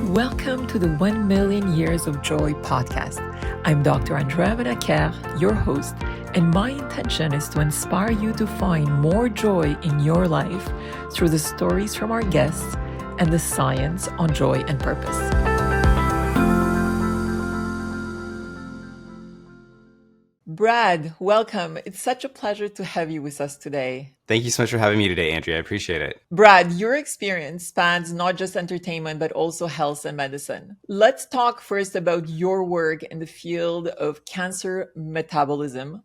Welcome to the 1 Million Years of Joy podcast. I'm Dr. Andrea Benaker, your host, and my intention is to inspire you to find more joy in your life through the stories from our guests and the science on joy and purpose. Brad, welcome. It's such a pleasure to have you with us today. Thank you so much for having me today, Andrea. I appreciate it. Brad, your experience spans not just entertainment, but also health and medicine. Let's talk first about your work in the field of cancer metabolism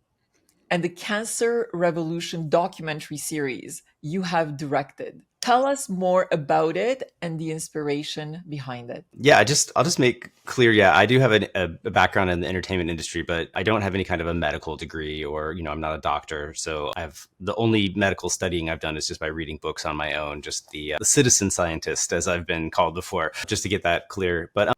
and the Cancer Revolution documentary series you have directed. Tell us more about it and the inspiration behind it. Yeah, I'll just make clear. Yeah, I do have a background in the entertainment industry, but I don't have any kind of a medical degree, or I'm not a doctor. So the only medical studying I've done is just by reading books on my own, just the citizen scientist, as I've been called before, just to get that clear. But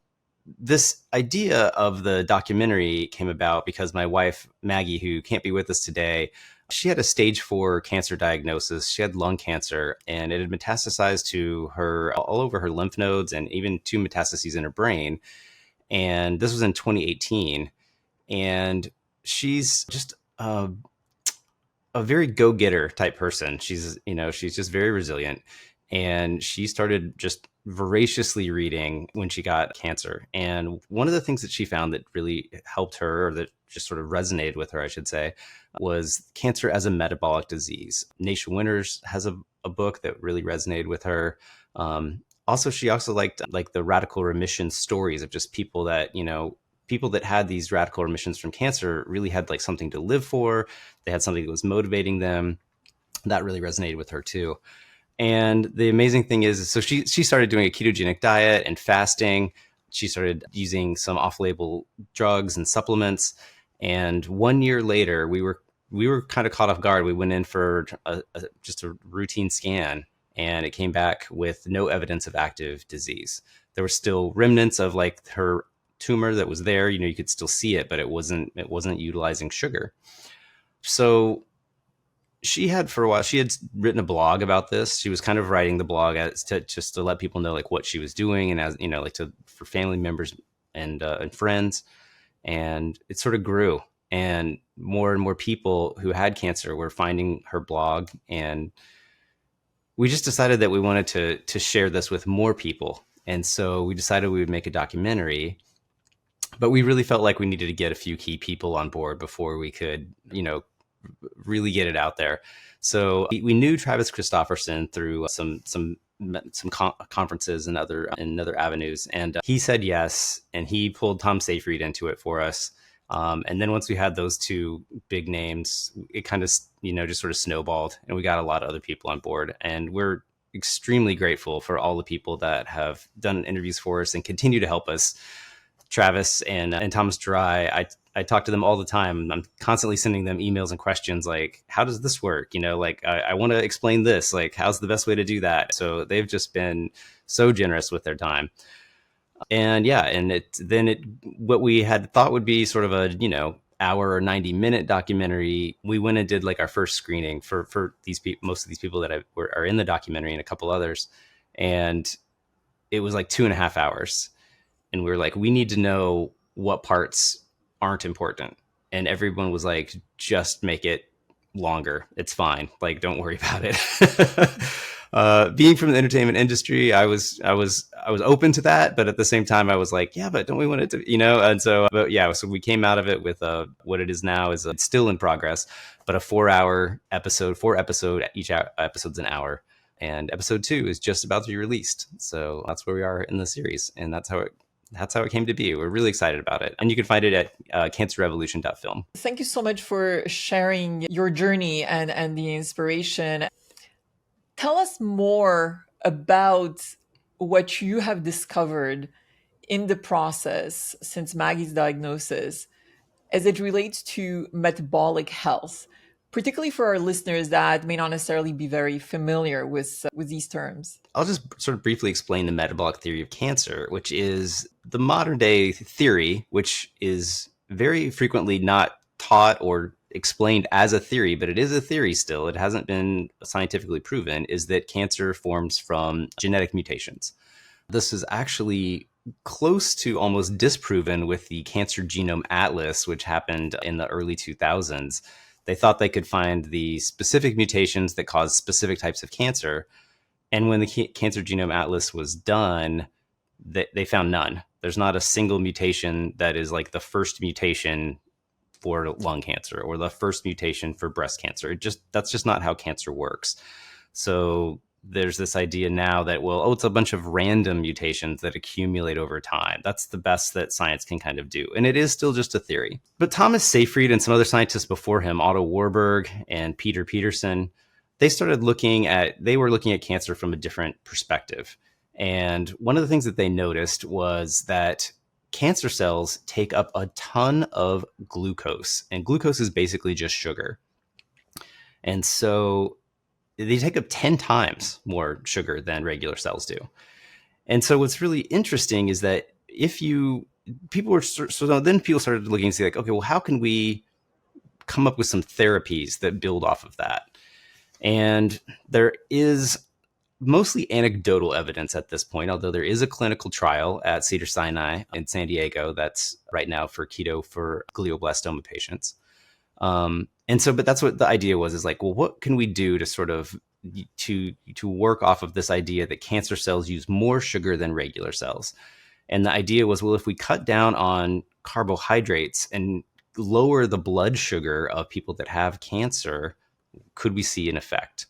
this idea of the documentary came about because my wife, Maggie, who can't be with us today, she had a stage 4 cancer diagnosis. She had lung cancer, and it had metastasized to her all over her lymph nodes and even 2 metastases in her brain. And this was in 2018. And she's just a very go-getter type person. She's just very resilient. And she started just voraciously reading when she got cancer. And one of the things that she found that really helped her, or that just sort of resonated with her, I should say, was cancer as a metabolic disease. Nation Winners has a book that really resonated with her. She also liked the radical remission stories of just people that had these radical remissions from cancer really had like something to live for. They had something that was motivating them. That really resonated with her too. And the amazing thing is, so she started doing a ketogenic diet and fasting. She started using some off-label drugs and supplements. And 1 year later, we were kind of caught off guard. We went in for just a routine scan, and it came back with no evidence of active disease. There were still remnants of like her tumor that was there. You could still see it, but it wasn't utilizing sugar. So for a while, she had written a blog about this. She was kind of writing the blog just to let people know like what she was doing, and for family members and friends. And it sort of grew, and more people who had cancer were finding her blog. And we just decided that we wanted to share this with more people. And so we decided we would make a documentary, but we really felt like we needed to get a few key people on board before we could, really get it out there. So we knew Travis Christofferson through some conferences and other avenues, and he said yes, and he pulled Tom Seyfried into it for us. And then once we had those two big names, it kind of just sort of snowballed, and we got a lot of other people on board. And we're extremely grateful for all the people that have done interviews for us and continue to help us. Travis and Thomas Dry, I talk to them all the time. I'm constantly sending them emails and questions like, how does this work? I want to explain this, like, how's the best way to do that? So they've just been so generous with their time. And yeah, what we had thought would be sort of a, hour or 90-minute documentary, we went and did like our first screening for these people, most of these people that are in the documentary, and a couple others. And it was like 2.5 hours. And we were like, we need to know what parts aren't important. And everyone was like, just make it longer. It's fine. Like, don't worry about it. Being from the entertainment industry, I was open to that, but at the same time, I was like, yeah, but don't we want it to, And so, so we came out of it with what it is now is it's still in progress, but a 4-hour episode, each episode's an hour, and episode 2 is just about to be released. So that's where we are in the series, and that's how it came to be. We're really excited about it. And you can find it at cancerrevolution.film. Thank you so much for sharing your journey and the inspiration. Tell us more about what you have discovered in the process since Maggie's diagnosis as it relates to metabolic health, particularly for our listeners that may not necessarily be very familiar with these terms. I'll just sort of briefly explain the metabolic theory of cancer, which is the modern day theory, which is very frequently not taught or explained as a theory, but it is a theory still. It hasn't been scientifically proven, is that cancer forms from genetic mutations. This is actually close to almost disproven with the Cancer Genome Atlas, which happened in the early 2000s. They thought they could find the specific mutations that cause specific types of cancer. And when the Cancer Genome Atlas was done, they found none. There's not a single mutation that is like the first mutation for lung cancer or the first mutation for breast cancer. That's just not how cancer works. So there's this idea now that, well, it's a bunch of random mutations that accumulate over time. That's the best that science can kind of do. And it is still just a theory. But Thomas Seyfried and some other scientists before him, Otto Warburg and Peter Peterson, they were looking at cancer from a different perspective. And one of the things that they noticed was that cancer cells take up a ton of glucose, and glucose is basically just sugar. And so they take up 10 times more sugar than regular cells do. And so what's really interesting is that people started looking and see like, okay, well, how can we come up with some therapies that build off of that? And there is mostly anecdotal evidence at this point, although there is a clinical trial at Cedars-Sinai in San Diego that's right now for keto for glioblastoma patients. But that's what the idea was, is like, well, what can we do to sort of to work off of this idea that cancer cells use more sugar than regular cells? And the idea was, well, if we cut down on carbohydrates and lower the blood sugar of people that have cancer, could we see an effect?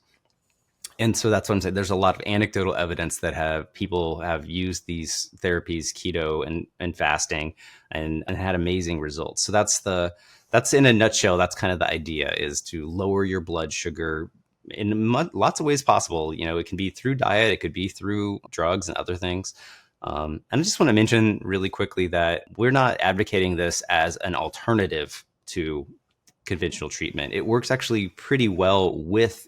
And so that's what I'm saying. There's a lot of anecdotal evidence that people have used these therapies, keto and fasting, and had amazing results. So that's in a nutshell. That's kind of the idea, is to lower your blood sugar in lots of ways possible. It can be through diet, it could be through drugs and other things. And I just want to mention really quickly that we're not advocating this as an alternative to conventional treatment. It works actually pretty well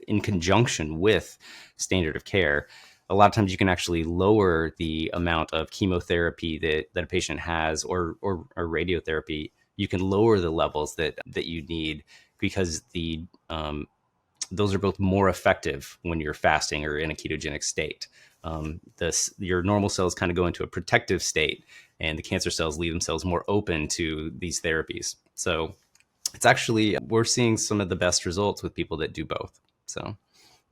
in conjunction with standard of care. A lot of times you can actually lower the amount of chemotherapy that a patient has, or radiotherapy. You can lower the levels that you need, because those are both more effective when you're fasting or in a ketogenic state. Your normal cells kind of go into a protective state, and the cancer cells leave themselves more open to these therapies. So it's actually, we're seeing some of the best results with people that do both. So,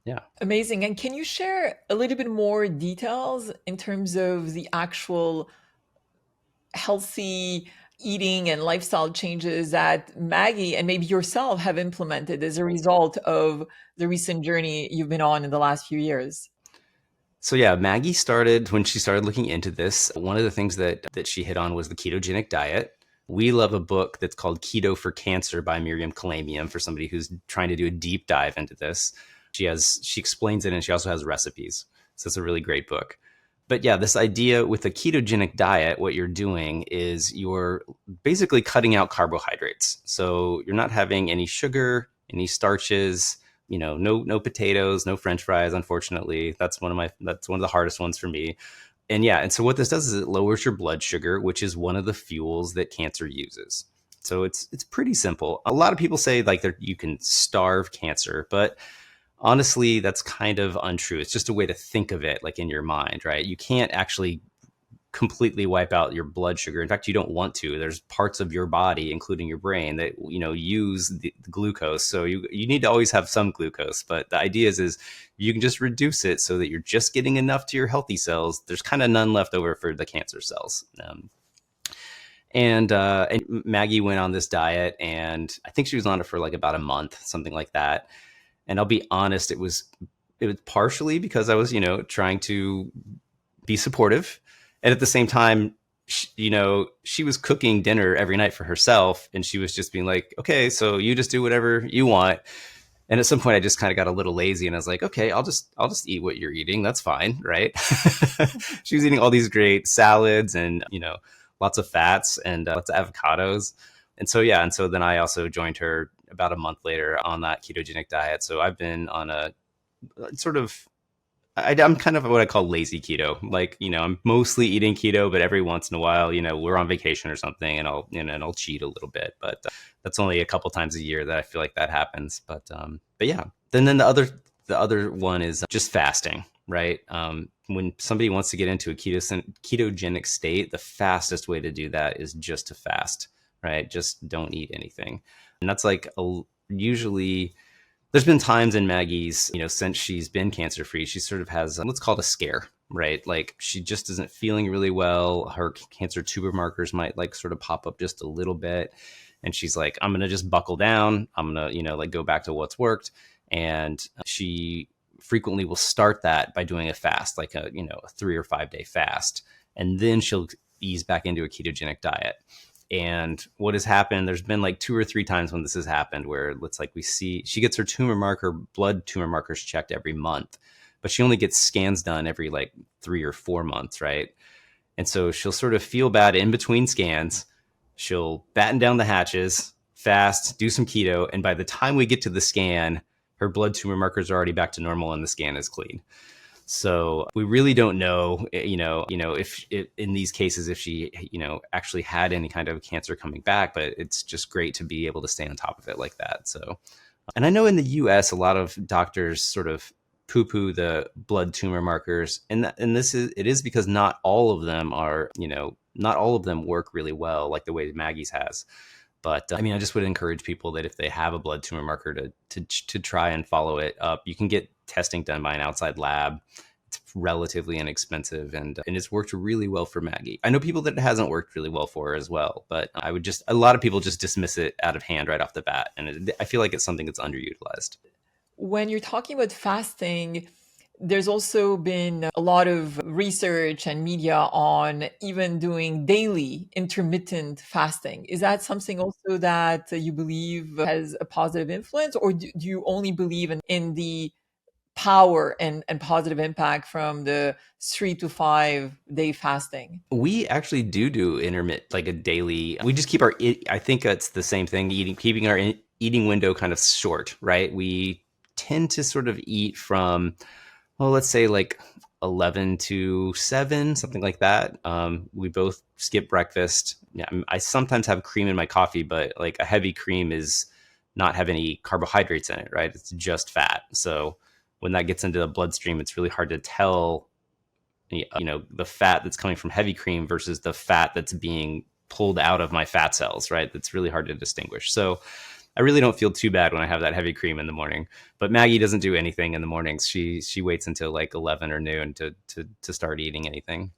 yeah. Amazing. And can you share a little bit more details in terms of the actual healthy eating and lifestyle changes that Maggie and maybe yourself have implemented as a result of the recent journey you've been on in the last few years? So yeah, Maggie when she started looking into this, one of the things that she hit on was the ketogenic diet. We love a book that's called Keto for Cancer by Miriam Kalamian, for somebody who's trying to do a deep dive into this. She explains it, and she also has recipes. So it's a really great book. But yeah, this idea with a ketogenic diet, what you're doing is you're basically cutting out carbohydrates. So you're not having any sugar, any starches, no potatoes, no French fries, unfortunately. That's one of the hardest ones for me. And so what this does is it lowers your blood sugar, which is one of the fuels that cancer uses. So it's pretty simple. A lot of people say like you can starve cancer, but honestly, that's kind of untrue. It's just a way to think of it, like in your mind, right? You can't actually completely wipe out your blood sugar. In fact, you don't want to. There's parts of your body, including your brain, that use the glucose. So you need to always have some glucose. But the idea is you can just reduce it so that you're just getting enough to your healthy cells. There's kind of none left over for the cancer cells. And Maggie went on this diet, and I think she was on it for like about a month, something like that. And I'll be honest, it was partially because I was, trying to be supportive. And at the same time, she was cooking dinner every night for herself, and she was just being like, okay, so you just do whatever you want. And at some point I just kind of got a little lazy, and I was like, okay, I'll just eat what you're eating. That's fine. Right. She was eating all these great salads and, lots of fats and lots of avocados. And so then I also joined her about a month later on that ketogenic diet. So I've been on a sort of, I'm kind of what I call lazy keto. Like, I'm mostly eating keto, but every once in a while, we're on vacation or something, and I'll cheat a little bit. But that's only a couple times a year that I feel like that happens. But yeah. Then the other one is just fasting, right? when somebody wants to get into a ketogenic state, the fastest way to do that is just to fast, right? Just don't eat anything. And that's like usually there's been times in Maggie's, since she's been cancer free, she sort of has, let's call it a scare, right? Like she just isn't feeling really well. Her cancer tumor markers might like sort of pop up just a little bit. And she's like, I'm going to just buckle down. I'm going to, like go back to what's worked. And she frequently will start that by doing a fast, like a 3 or 5 day fast. And then she'll ease back into a ketogenic diet. And what has happened, there's been like 2 or 3 times when this has happened where it's like we see she gets her blood tumor markers checked every month, but she only gets scans done every like 3 or 4 months, right? And so she'll sort of feel bad in between scans. She'll batten down the hatches, fast, do some keto. And by the time we get to the scan, her blood tumor markers are already back to normal and the scan is clean. So we really don't know, if in these cases, if she, actually had any kind of cancer coming back, but it's just great to be able to stay on top of it like that. So, and I know in the US, a lot of doctors sort of poo-poo the blood tumor markers. And it is because not all of them are, not all of them work really well, like the way Maggie's has. But I just would encourage people that if they have a blood tumor marker to try and follow it up. You can get testing done by an outside lab. It's relatively inexpensive and it's worked really well for Maggie. I know people that it hasn't worked really well for her as well, but a lot of people just dismiss it out of hand right off the bat. And I feel like it's something that's underutilized. When you're talking about fasting, there's also been a lot of research and media on even doing daily intermittent fasting. Is that something also that you believe has a positive influence, or do you only believe in the power and positive impact from the 3 to 5 day fasting? We actually do intermittent, like a daily. We just keep I think it's the same thing, keeping our eating window kind of short, right? We tend to sort of eat from, well, let's say like 11 to 7, something like that. We both skip breakfast. Yeah, I sometimes have cream in my coffee, but like a heavy cream is not have any carbohydrates in it, right? It's just fat. So when that gets into the bloodstream, it's really hard to tell, the fat that's coming from heavy cream versus the fat that's being pulled out of my fat cells, right? That's really hard to distinguish. So I really don't feel too bad when I have that heavy cream in the morning. But Maggie doesn't do anything in the mornings. She waits until like 11 or noon to start eating anything.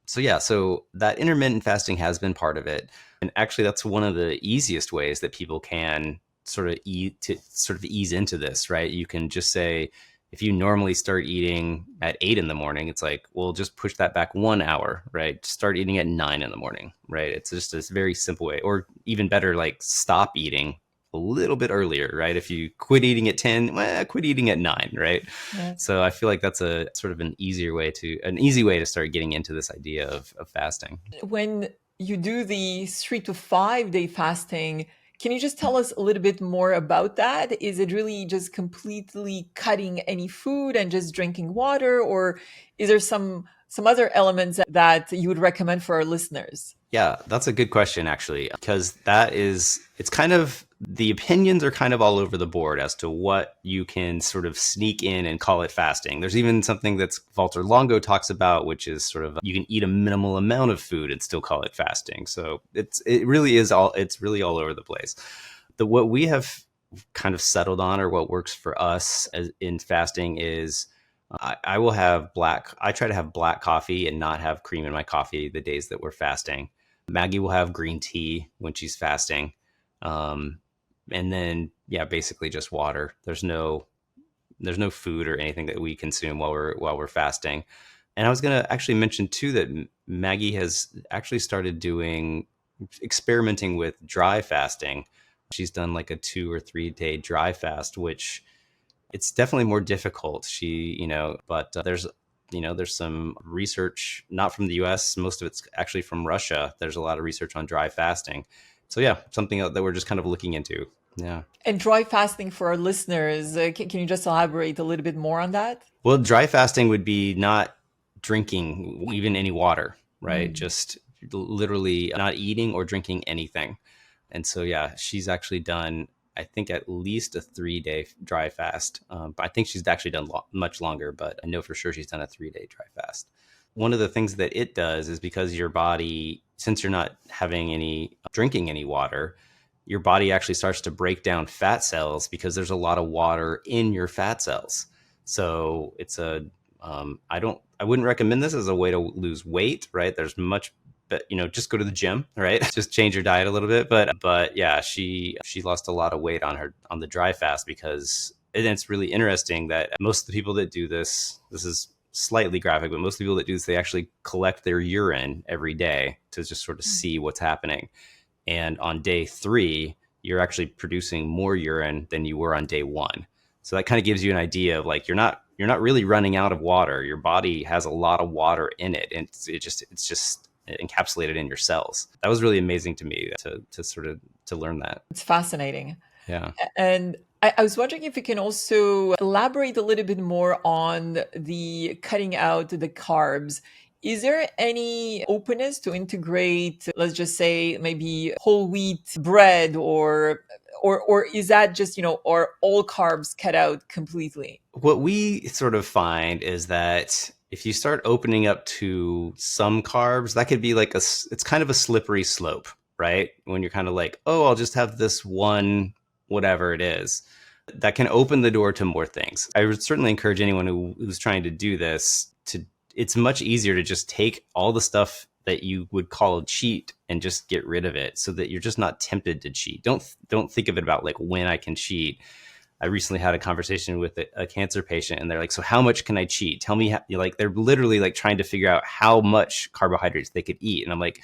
So yeah, so that intermittent fasting has been part of it. And actually that's one of the easiest ways that people can sort of ease into this, right? You can just say, if you normally start eating at 8 in the morning, it's like, well, just push that back 1 hour, right? Start eating at 9 in the morning, right? It's just this very simple way. Or even better, like stop eating a little bit earlier, right? If you quit eating at 10, quit eating at 9, right? Yeah. So I feel like that's a sort of an easy way to start getting into this idea of fasting. When you do the 3 to 5 day fasting, can you just tell us a little bit more about that? Is it really just completely cutting any food and just drinking water, or is there some other elements that you would recommend for our listeners? Yeah, that's a good question, actually, because it's kind of, the opinions are kind of all over the board as to what you can sort of sneak in and call it fasting. There's even something that's Walter Longo talks about, which is sort of, you can eat a minimal amount of food and still call it fasting. So it's really all over the place. What we have kind of settled on, or what works for us in fasting, is I try to have black coffee and not have cream in my coffee the days that we're fasting. Maggie will have green tea when she's fasting. And then, yeah, basically just water. There's no food or anything that we consume while we're fasting. And I was going to actually mention too that Maggie has actually started experimenting with dry fasting. She's done like a 2 or 3 day dry fast, which it's definitely more difficult. But there's some research, not from the US, most of it's actually from Russia. There's a lot of research on dry fasting. So yeah, something that we're just kind of looking into. Yeah. And dry fasting for our listeners, can you just elaborate a little bit more on that? Well, dry fasting would be not drinking even any water, right? Just literally not eating or drinking anything. And so, yeah, she's actually done I think at least a 3-day dry fast. But I think she's actually done much longer, but I know for sure she's done a 3-day dry fast. One of the things that it does is because your body, since you're not drinking any water, your body actually starts to break down fat cells because there's a lot of water in your fat cells. So it's I wouldn't recommend this as a way to lose weight, right? There's much, but just go to the gym, right? Just change your diet a little bit. But yeah, she lost a lot of weight on the dry fast because, and it's really interesting that most of the people that do this is slightly graphic, but most people that do this, they actually collect their urine every day to just sort of see what's happening. And on day 3, you're actually producing more urine than you were on day 1. So that kind of gives you an idea of like, you're not really running out of water. Your body has a lot of water in it, and it's just encapsulated in your cells. That was really amazing to me to learn that. It's fascinating. Yeah. And I was wondering if you can also elaborate a little bit more on the cutting out the carbs. Is there any openness to integrate, let's just say, maybe whole wheat bread, or is that just, or all carbs cut out completely? What we sort of find is that if you start opening up to some carbs, that could be like it's kind of a slippery slope, right? When you're kind of like, oh, I'll just have this one, whatever it is, that can open the door to more things. I would certainly encourage anyone who's trying to do this it's much easier to just take all the stuff that you would call a cheat and just get rid of it so that you're just not tempted to cheat. Don't think of it about like when I can cheat. I recently had a conversation with a cancer patient, and they're like, so how much can I cheat? Tell me how, like, they're literally like trying to figure out how much carbohydrates they could eat. And I'm like,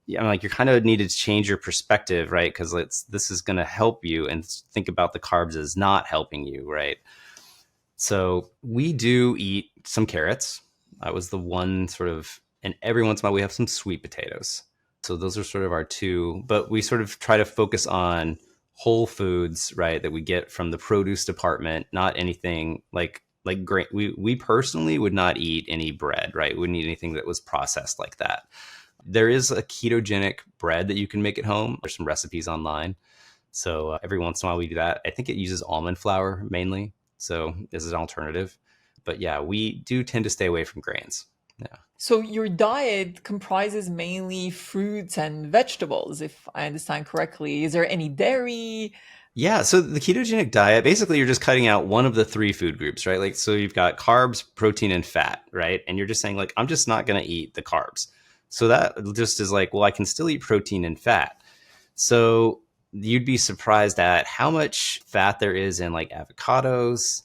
you kind of need to change your perspective, right? Because this is going to help you, and think about the carbs as not helping you, right? So we do eat some carrots. That was the one sort of, and every once in a while we have some sweet potatoes. So those are sort of our two, but we sort of try to focus on whole foods, right? That we get from the produce department, not anything like grain. We personally would not eat any bread, right? We wouldn't eat anything that was processed like that. There is a ketogenic bread that you can make at home. There's some recipes online. So every once in a while we do that. I think it uses almond flour mainly. So this is an alternative. But yeah, we do tend to stay away from grains. Yeah. So your diet comprises mainly fruits and vegetables, if I understand correctly. Is there any dairy? Yeah, so the ketogenic diet, basically you're just cutting out one of the 3 food groups, right? Like, so you've got carbs, protein, and fat, right? And you're just saying like, I'm just not going to eat the carbs. So that just is like, well, I can still eat protein and fat. So you'd be surprised at how much fat there is in like avocados.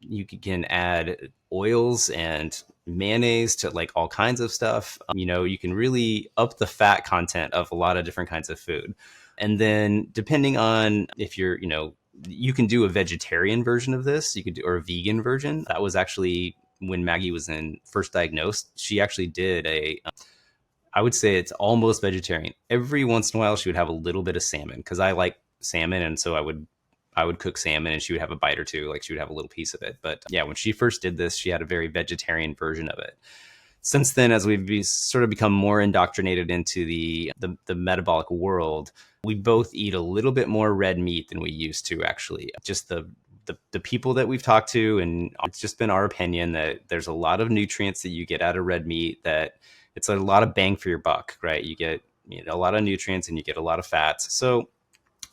You can add oils and mayonnaise to like all kinds of stuff. You can really up the fat content of a lot of different kinds of food. And then depending on if you're, you can do a vegetarian version of this, you could do, or a vegan version. That was actually when Maggie was first diagnosed. She actually did I would say it's almost vegetarian. Every once in a while, she would have a little bit of salmon because I like salmon. And so I would cook salmon and she would have a bite or two, like she would have a little piece of it. But yeah, when she first did this, she had a very vegetarian version of it. Since then, as we've sort of become more indoctrinated into the metabolic world, we both eat a little bit more red meat than we used to, actually. Just the people that we've talked to, and it's just been our opinion that there's a lot of nutrients that you get out of red meat, that it's a lot of bang for your buck, right? You get a lot of nutrients and you get a lot of fats. So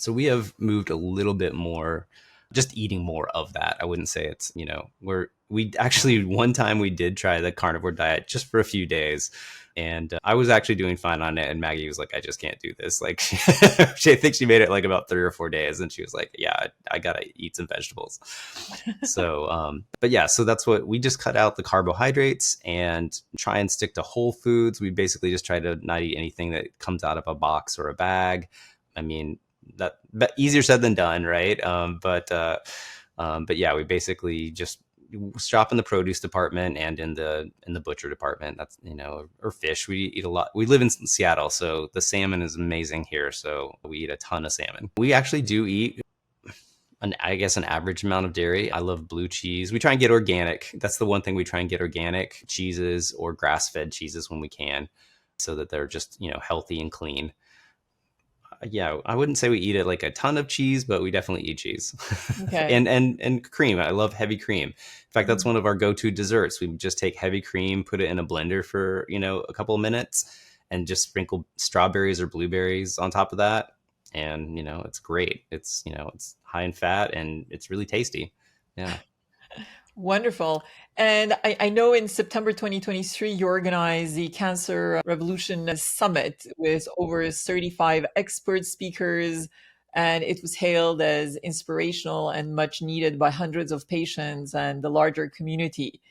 we have moved a little bit more, just eating more of that. I wouldn't say it's, we actually, one time we did try the carnivore diet just for a few days. And I was actually doing fine on it. And Maggie was like, I just can't do this. Like, I think she made it like about 3 or 4 days. And she was like, yeah, I got to eat some vegetables. So, but yeah, so that's what we just cut out the carbohydrates and try and stick to whole foods. We basically just try to not eat anything that comes out of a box or a bag. I mean, that easier said than done, right? But yeah, we basically just shop in the produce department and in the butcher department. That's, or fish. We eat a lot. We live in Seattle, so the salmon is amazing here. So we eat a ton of salmon. We actually do eat an average amount of dairy. I love blue cheese. We try and get organic. That's the one thing we try and get: organic cheeses or grass-fed cheeses when we can, so that they're just, healthy and clean. Yeah, I wouldn't say we eat it like a ton of cheese, but we definitely eat cheese. Okay. And cream. I love heavy cream. In fact, that's Mm. one of our go-to desserts. We just take heavy cream, put it in a blender for, a couple of minutes and just sprinkle strawberries or blueberries on top of that. And, it's great. It's high in fat and it's really tasty. Yeah. Wonderful. And I know in September 2023, you organized the Cancer Revolution Summit with over 35 expert speakers, and it was hailed as inspirational and much needed by hundreds of patients and the larger community.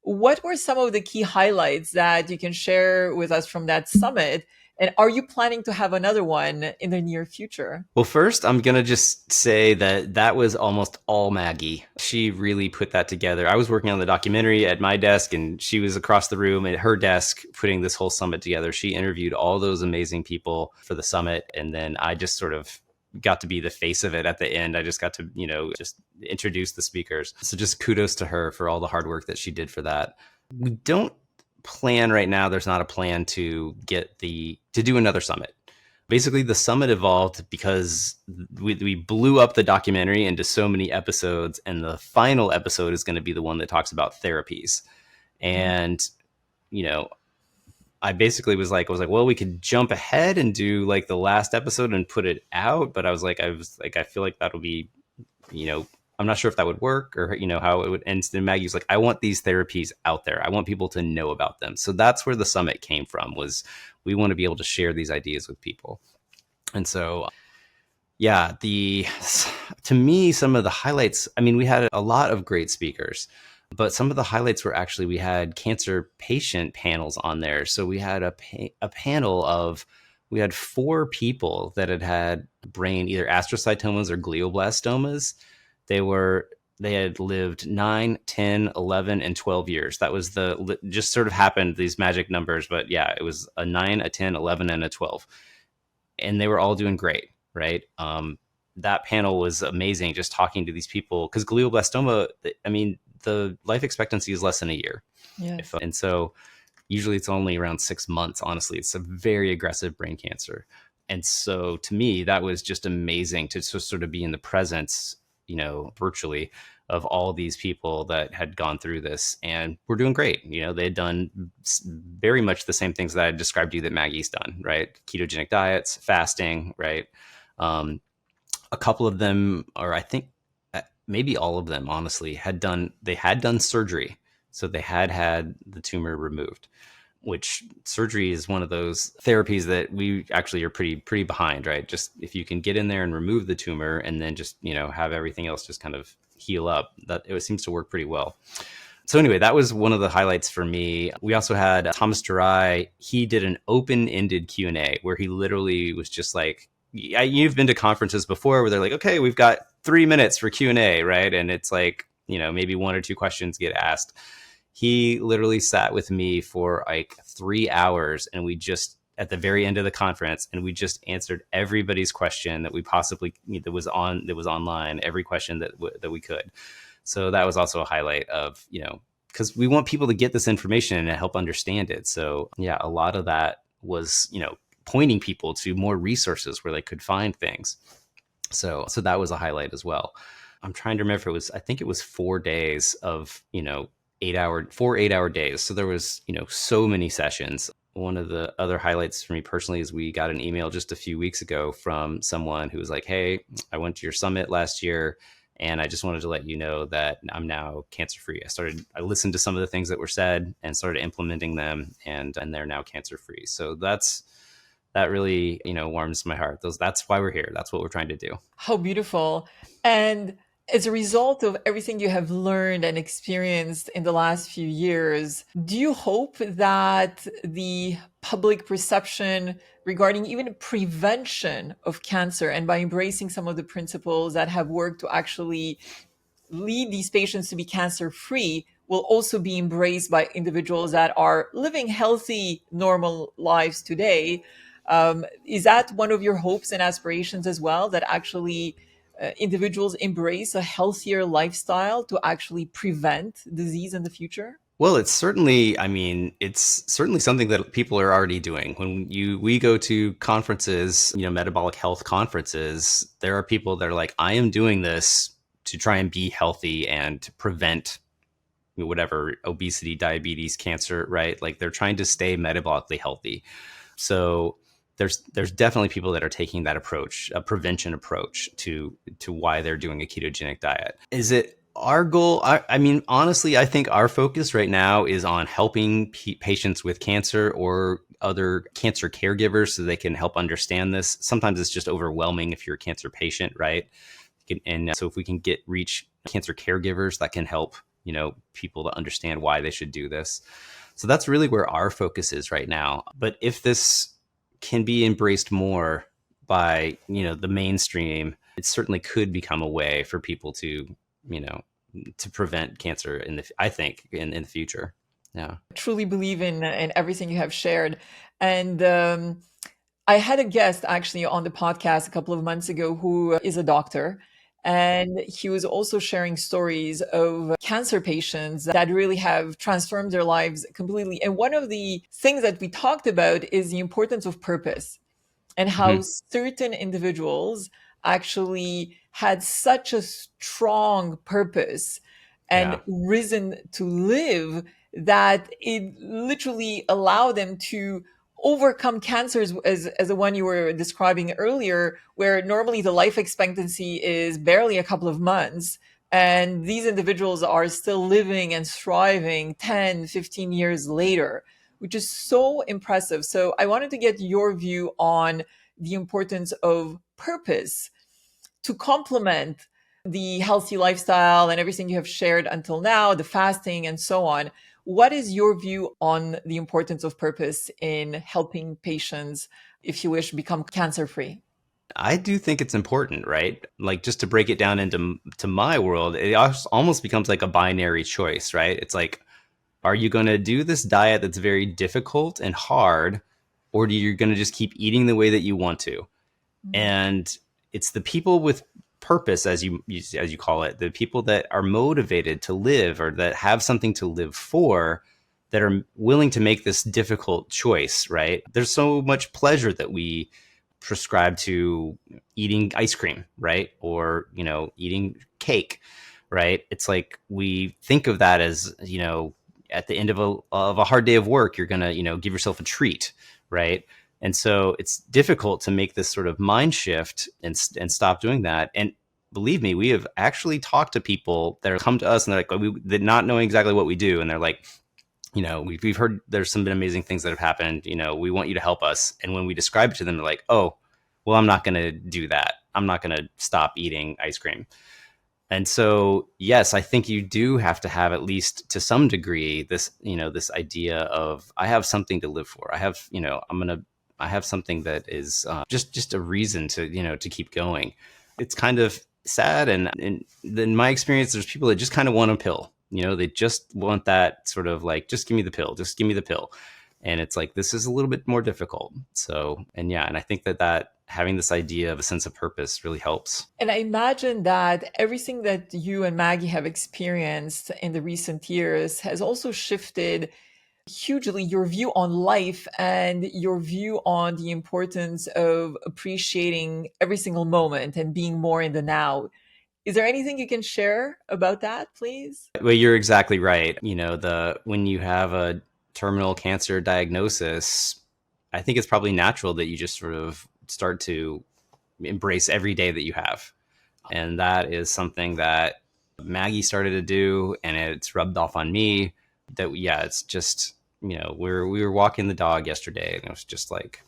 What were some of the key highlights that you can share with us from that summit? And are you planning to have another one in the near future? Well, first, I'm going to just say that that was almost all Maggie. She really put that together. I was working on the documentary at my desk, and she was across the room at her desk putting this whole summit together. She interviewed all those amazing people for the summit, and then I just sort of got to be the face of it at the end. I just got to, just introduce the speakers. So just kudos to her for all the hard work that she did for that. We don't plan right now. There's not a plan to do another summit. Basically, the summit evolved because we blew up the documentary into so many episodes, and the final episode is going to be the one that talks about therapies. And, you know, I basically was like, well, we could jump ahead and do like the last episode and put it out. But I feel like that'll be, I'm not sure if that would work or, how it would end. And Maggie's like, I want these therapies out there. I want people to know about them. So that's where the summit came from, was we want to be able to share these ideas with people. And so, yeah, to me, some of the highlights, I mean, we had a lot of great speakers, but some of the highlights were actually, we had cancer patient panels on there. So we had a panel of, we had 4 people that had brain, either astrocytomas or glioblastomas. They had lived 9, 10, 11, and 12 years. That was just sort of happened, these magic numbers. But yeah, it was a 9, a 10, 11, and a 12. And they were all doing great, right? That panel was amazing, just talking to these people, because glioblastoma, I mean, the life expectancy is less than a year. Yes. And so usually it's only around 6 months, honestly. It's a very aggressive brain cancer. And so to me, that was just amazing to sort of be in the presence, virtually, of all these people that had gone through this and were doing great. They had done very much the same things that I described to you that Maggie's done, right? Ketogenic diets, fasting, right? A couple of them, or I think maybe all of them, honestly, had done surgery. So they had the tumor removed, which surgery is one of those therapies that we actually are pretty behind, right? Just if you can get in there and remove the tumor and then just, have everything else just kind of heal up, that it seems to work pretty well. So anyway, that was one of the highlights for me. We also had Thomas Durai. He did an open-ended Q&A where he literally was just like, you've been to conferences before where they're like, okay, we've got 3 minutes for Q&A, right? And it's like, maybe 1 or 2 questions get asked. He literally sat with me for like 3 hours, and we just, at the very end of the conference, and we just answered everybody's question that we possibly, that was online, every question that we could. So that was also a highlight of, because we want people to get this information and help understand it. So yeah, a lot of that was, pointing people to more resources where they could find things. So that was a highlight as well. I'm trying to remember, I think it was 4 days of, 8-hour days. So there was, so many sessions. One of the other highlights for me personally is we got an email just a few weeks ago from someone who was like, hey, I went to your summit last year, and I just wanted to let you know that I'm now cancer-free. I listened to some of the things that were said and started implementing them, and they're now cancer-free. So that really, warms my heart. That's why we're here. That's what we're trying to do. How beautiful. And as a result of everything you have learned and experienced in the last few years, do you hope that the public perception regarding even prevention of cancer, and by embracing some of the principles that have worked to actually lead these patients to be cancer-free, will also be embraced by individuals that are living healthy, normal lives today? Is that one of your hopes and aspirations as well, that actually individuals embrace a healthier lifestyle to actually prevent disease in the future? Well, it's certainly, I mean, it's certainly something that people are already doing. We go to conferences, metabolic health conferences, there are people that are like, I am doing this to try and be healthy and to prevent whatever obesity, diabetes, cancer, right? Like they're trying to stay metabolically healthy. So there's definitely people that are taking that approach, a prevention approach to why they're doing a ketogenic diet. Is it our goal? I mean, honestly, I think our focus right now is on helping patients with cancer or other cancer caregivers so they can help understand this. Sometimes it's just overwhelming if you're a cancer patient, right? And so if we can reach cancer caregivers, that can help, people to understand why they should do this. So that's really where our focus is right now. But if this can be embraced more by, the mainstream, it certainly could become a way for people to, to prevent cancer I think in the future. Yeah. Truly believe in everything you have shared. And I had a guest actually on the podcast a couple of months ago who is a doctor. And he was also sharing stories of cancer patients that really have transformed their lives completely. And one of the things that we talked about is the importance of purpose and how Mm-hmm. certain individuals actually had such a strong purpose and Yeah. reason to live that it literally allowed them to overcome cancers as the one you were describing earlier, where normally the life expectancy is barely a couple of months. And these individuals are still living and thriving 10, 15 years later, which is so impressive. So I wanted to get your view on the importance of purpose to complement the healthy lifestyle and everything you have shared until now, the fasting and so on. What is your view on the importance of purpose in helping patients, if you wish, become cancer free? I do think it's important, right? Like just to break it down to my world, it almost becomes like a binary choice, right? It's like, are you going to do this diet that's very difficult and hard, or are you going to just keep eating the way that you want to? And it's the people with purpose, as you call it, the people that are motivated to live or that have something to live for, that are willing to make this difficult choice, right? There's so much pleasure that we prescribe to eating ice cream, right? Or, eating cake, right? It's like we think of that as, at the end of a hard day of work, you're going to, give yourself a treat, right? And so it's difficult to make this sort of mind shift and stop doing that. And believe me, we have actually talked to people that come to us and they're like, they're not knowing exactly what we do. And they're like, we've heard there's some amazing things that have happened. We want you to help us. And when we describe it to them, they're like, oh, well, I'm not going to do that. I'm not going to stop eating ice cream. And so, yes, I think you do have to have, at least to some degree, this idea of, I have something to live for. I have something that is just a reason to keep going. It's kind of sad. And in my experience, there's people that just kind of want a pill. They just want that sort of like, just give me the pill, just give me the pill. And it's like, this is a little bit more difficult. So, and yeah, and I think that having this idea of a sense of purpose really helps. And I imagine that everything that you and Maggie have experienced in the recent years has also shifted hugely your view on life and your view on the importance of appreciating every single moment and being more in the now. Is there anything you can share about that, please? Well, you're exactly right. When you have a terminal cancer diagnosis, I think it's probably natural that you just sort of start to embrace every day that you have. And that is something that Maggie started to do, and it's rubbed off on me. That, yeah, it's just, we were walking the dog yesterday, and it was just like,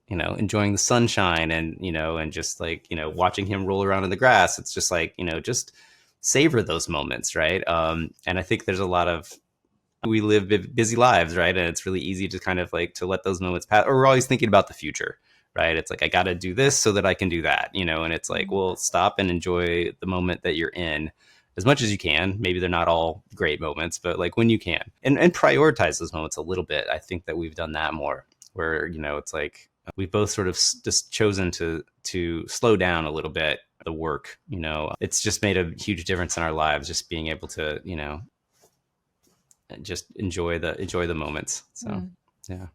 enjoying the sunshine and, and just like, watching him roll around in the grass. It's just like, just savor those moments. Right. And I think there's a lot of, we live busy lives, right? And it's really easy to kind of like to let those moments pass, or we're always thinking about the future, right? It's like, I got to do this so that I can do that, and it's like, well, stop and enjoy the moment that you're in as much as you can. Maybe they're not all great moments, but like when you can, and prioritize those moments a little bit. I think that we've done that more, where, it's like we've both sort of just chosen to slow down a little bit the work. It's just made a huge difference in our lives, just being able to, just enjoy the moments. So Mm. yeah.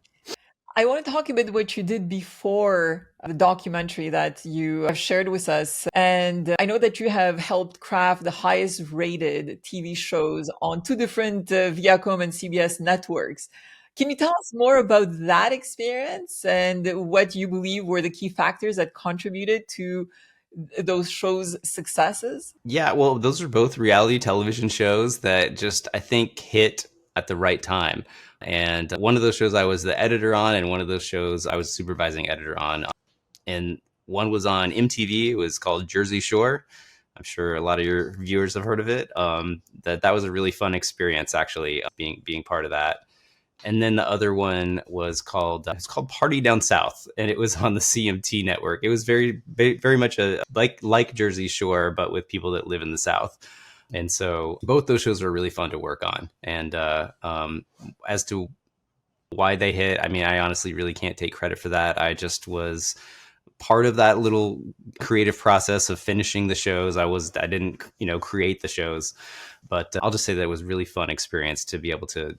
I want to talk about what you did before the documentary that you have shared with us. And I know that you have helped craft the highest rated TV shows on two different Viacom and CBS networks. Can you tell us more about that experience and what you believe were the key factors that contributed to those shows' successes? Yeah, well, those are both reality television shows that just, I think, hit at the right time. And one of those shows I was the editor on, and one of those shows I was supervising editor on. And one was on MTV. It was called Jersey Shore. I'm sure a lot of your viewers have heard of it. That was a really fun experience, actually, being part of that. And then the other one was called it's called Party Down South, and it was on the CMT network. It was very much a like Jersey Shore, but with people that live in the South. And so both those shows were really fun to work on. And as to why they hit, I mean, I honestly really can't take credit for that. I just was part of that little creative process of finishing the shows. I didn't, create the shows, but I'll just say that it was a really fun experience to be able to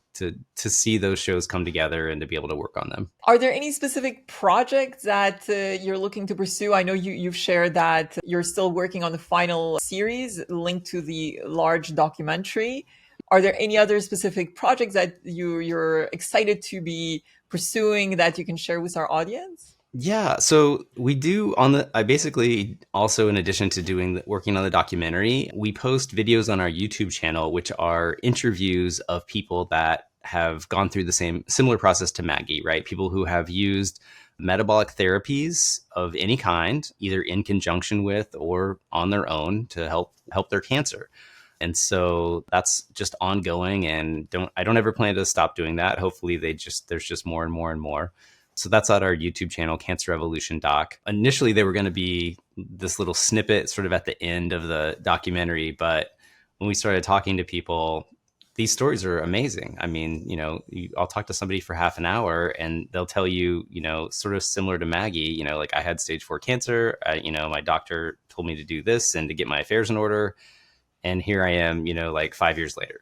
see those shows come together and to be able to work on them. Are there any specific projects that you're looking to pursue? I know you've shared that you're still working on the final series linked to the large documentary. Are there any other specific projects that you're excited to be pursuing that you can share with our audience? Yeah, so we do I basically also, in addition to working on the documentary, we post videos on our YouTube channel, which are interviews of people that have gone through the similar process to Maggie, right? People who have used metabolic therapies of any kind, either in conjunction with or on their own to help their cancer. And so that's just ongoing, and I don't ever plan to stop doing that. Hopefully there's just more and more and more. So that's on our YouTube channel, Cancer Evolution Doc. Initially, they were going to be this little snippet sort of at the end of the documentary. But when we started talking to people, these stories are amazing. I mean, I'll talk to somebody for half an hour and they'll tell you, sort of similar to Maggie, like I had stage 4 cancer. My doctor told me to do this and to get my affairs in order. And here I am, like 5 years later.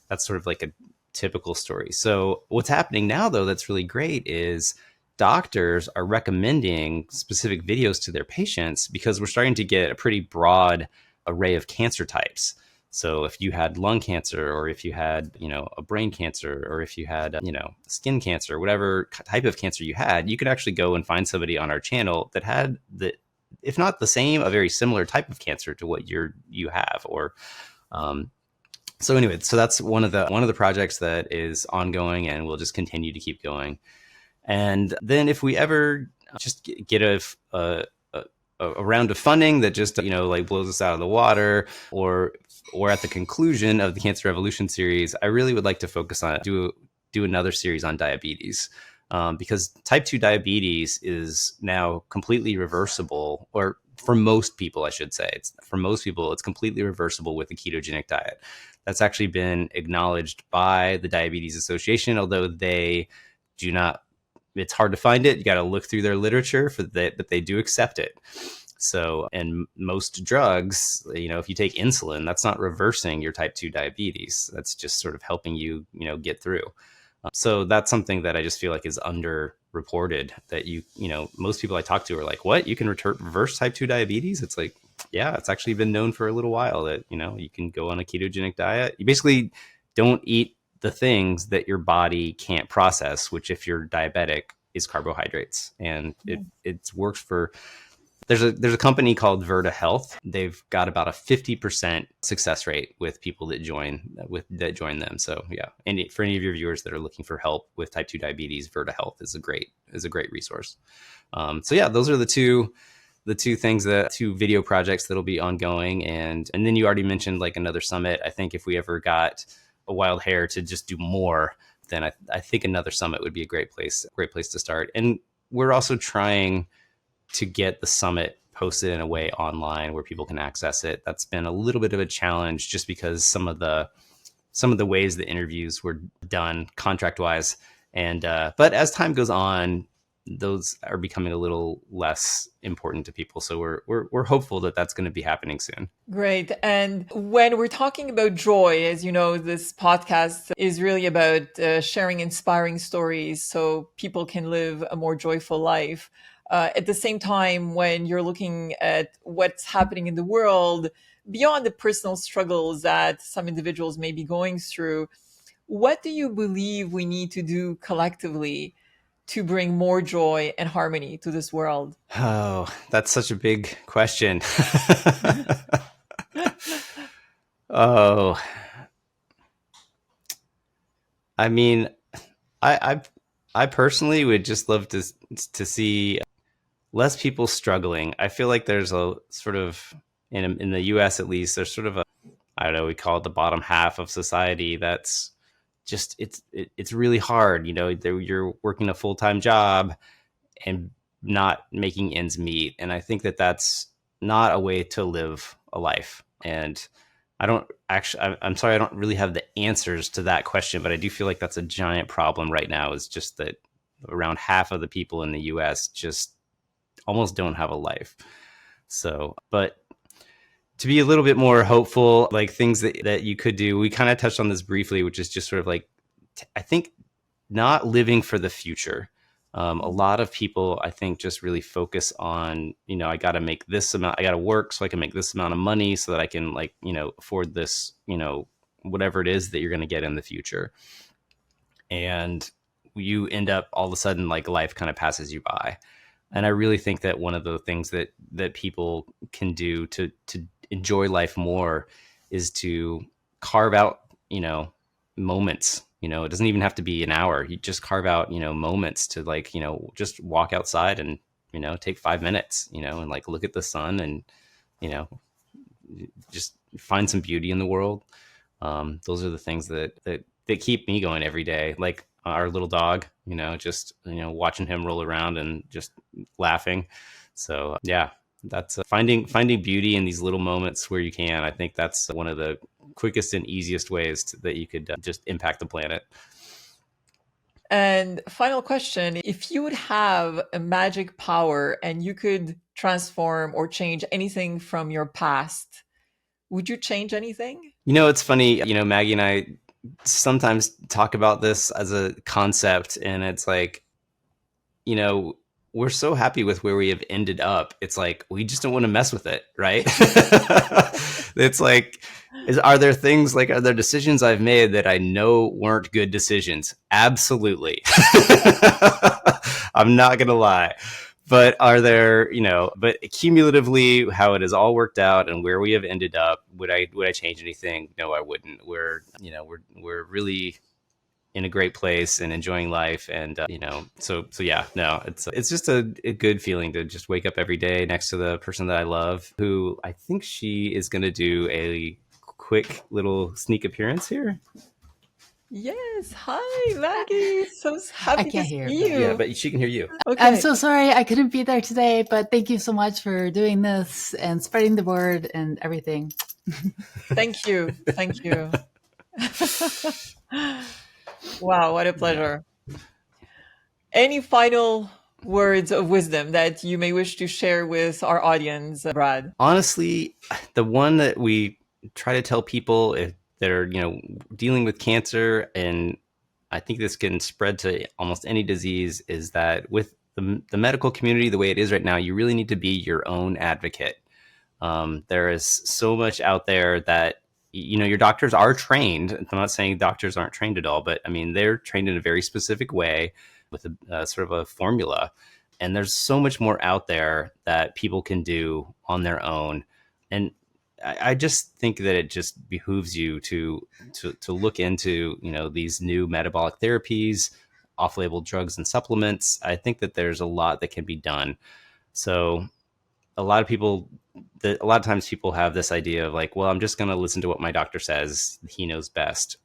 That's sort of like a typical story. So what's happening now, though, that's really great is doctors are recommending specific videos to their patients because we're starting to get a pretty broad array of cancer types. So if you had lung cancer, or if you had, a brain cancer, or if you had, skin cancer, whatever type of cancer you had, you could actually go and find somebody on our channel that had if not the same, a very similar type of cancer to what you have. Or so anyway, so that's one of the projects that is ongoing and will just continue to keep going. And then if we ever just get a round of funding that just, like blows us out of the water, or at the conclusion of the Cancer Evolution series, I really would like to focus on do another series on diabetes. Because type 2 diabetes is now completely reversible, or for most people, I should say, it's completely reversible with a ketogenic diet. That's actually been acknowledged by the Diabetes Association, although they do not. It's hard to find it. You got to look through their literature but they do accept it. So, and most drugs, if you take insulin, that's not reversing your type 2 diabetes. That's just sort of helping you, get through. So that's something that I just feel like is underreported, that most people I talk to are like, what? You can reverse type 2 diabetes? It's like, yeah, it's actually been known for a little while that, you can go on a ketogenic diet. You basically don't eat the things that your body can't process, which if you're diabetic is carbohydrates. And it works for, there's a company called Virta Health. They've got about a 50% success rate with people that join them. So yeah, and for any of your viewers that are looking for help with type 2 diabetes, Virta Health is a great resource. So yeah, those are the two things, two video projects that'll be ongoing. And then you already mentioned like another summit. I think if we ever got a wild hair to just do more, then I think another summit would be a great place to start. And we're also trying to get the summit posted in a way online where people can access it. That's been a little bit of a challenge just because some of the ways the interviews were done contract wise. And, but as time goes on, those are becoming a little less important to people. So we're hopeful that that's going to be happening soon. Great. And when we're talking about joy, as you know, this podcast is really about sharing inspiring stories so people can live a more joyful life. At the same time, when you're looking at what's happening in the world, beyond the personal struggles that some individuals may be going through, what do you believe we need to do collectively to bring more joy and harmony to this world? Oh, that's such a big question. Oh, I mean, I, I personally would just love to see less people struggling. I feel like there's a sort of in the U.S. at least, there's sort of a, I don't know, we call it the bottom half of society. That's just it's really hard. You know, you're working a full-time job and not making ends meet, and I think that that's not a way to live a life. And I don't actually, I'm sorry, I don't really have the answers to that question, but I do feel like that's a giant problem right now. Is just that around half of the people in the U.S. just almost don't have a life. So, but to be a little bit more hopeful, like things that you could do, we kind of touched on this briefly, which is just sort of like, I think not living for the future. A lot of people, I think, just really focus on, you know, I got to make this amount, I got to work so I can make this amount of money so that I can, like, you know, afford this, you know, whatever it is that you're going to get in the future. And you end up all of a sudden, like, life kind of passes you by. And I really think that one of the things that people can do to enjoy life more is to carve out, you know, moments. You know, it doesn't even have to be an hour. You just carve out, you know, moments to, like, you know, just walk outside and, you know, take 5 minutes, you know, and, like, look at the sun and, you know, just find some beauty in the world. Those are the things that keep me going every day. Like our little dog, you know, just, you know, watching him roll around and just laughing. So yeah, that's finding beauty in these little moments where you can. I think that's one of the quickest and easiest ways that you could just impact the planet. And final question, if you would have a magic power and you could transform or change anything from your past, would you change anything? You know, it's funny, you know, Maggie and I sometimes talk about this as a concept, and it's like, you know, we're so happy with where we have ended up. It's like, we just don't want to mess with it, right? It's like, are there things, like, are there decisions I've made that I know weren't good decisions? Absolutely. I'm not going to lie. But are there, you know, but cumulatively, how it has all worked out and where we have ended up, would I change anything? No, I wouldn't. We're, you know, we're really in a great place and enjoying life. And, you know, so yeah, no, it's just a good feeling to just wake up every day next to the person that I love, who I think she is going to do a quick little sneak appearance here. Yes. Hi, Maggie. So happy I to can't see hear, you. Yeah, but she can hear you. Okay. I'm so sorry I couldn't be there today, but thank you so much for doing this and spreading the word and everything. Thank you. Thank you. Wow, what a pleasure. Any final words of wisdom that you may wish to share with our audience, Brad? Honestly, the one that we try to tell people if they're, you know, dealing with cancer, and I think this can spread to almost any disease, is that with the medical community the way it is right now, you really need to be your own advocate. There is so much out there that, you know, your doctors are trained. I'm not saying doctors aren't trained at all, but I mean, they're trained in a very specific way with a sort of a formula. And there's so much more out there that people can do on their own. And I just think that it just behooves you to look into, you know, these new metabolic therapies, off-label drugs and supplements. I think that there's a lot that can be done. So a lot of times people have this idea of, like, well, I'm just going to listen to what my doctor says. He knows best.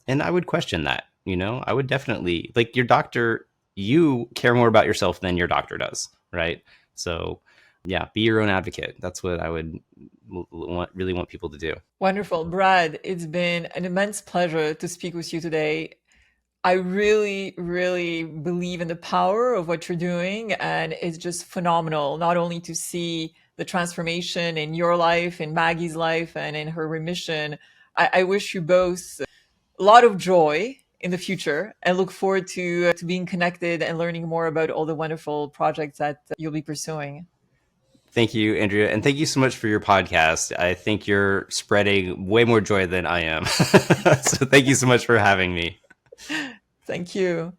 And I would question that. You know, I would definitely, like, your doctor, you care more about yourself than your doctor does, right? So yeah, be your own advocate. That's what I would really want people to do. Wonderful. Brad, it's been an immense pleasure to speak with you today. I really, really believe in the power of what you're doing. And it's just phenomenal, not only to see the transformation in your life, in Maggie's life, and in her remission. I wish you both a lot of joy in the future and look forward to being connected and learning more about all the wonderful projects that you'll be pursuing. Thank you, Andrea. And thank you so much for your podcast. I think you're spreading way more joy than I am. So thank you so much for having me. Thank you.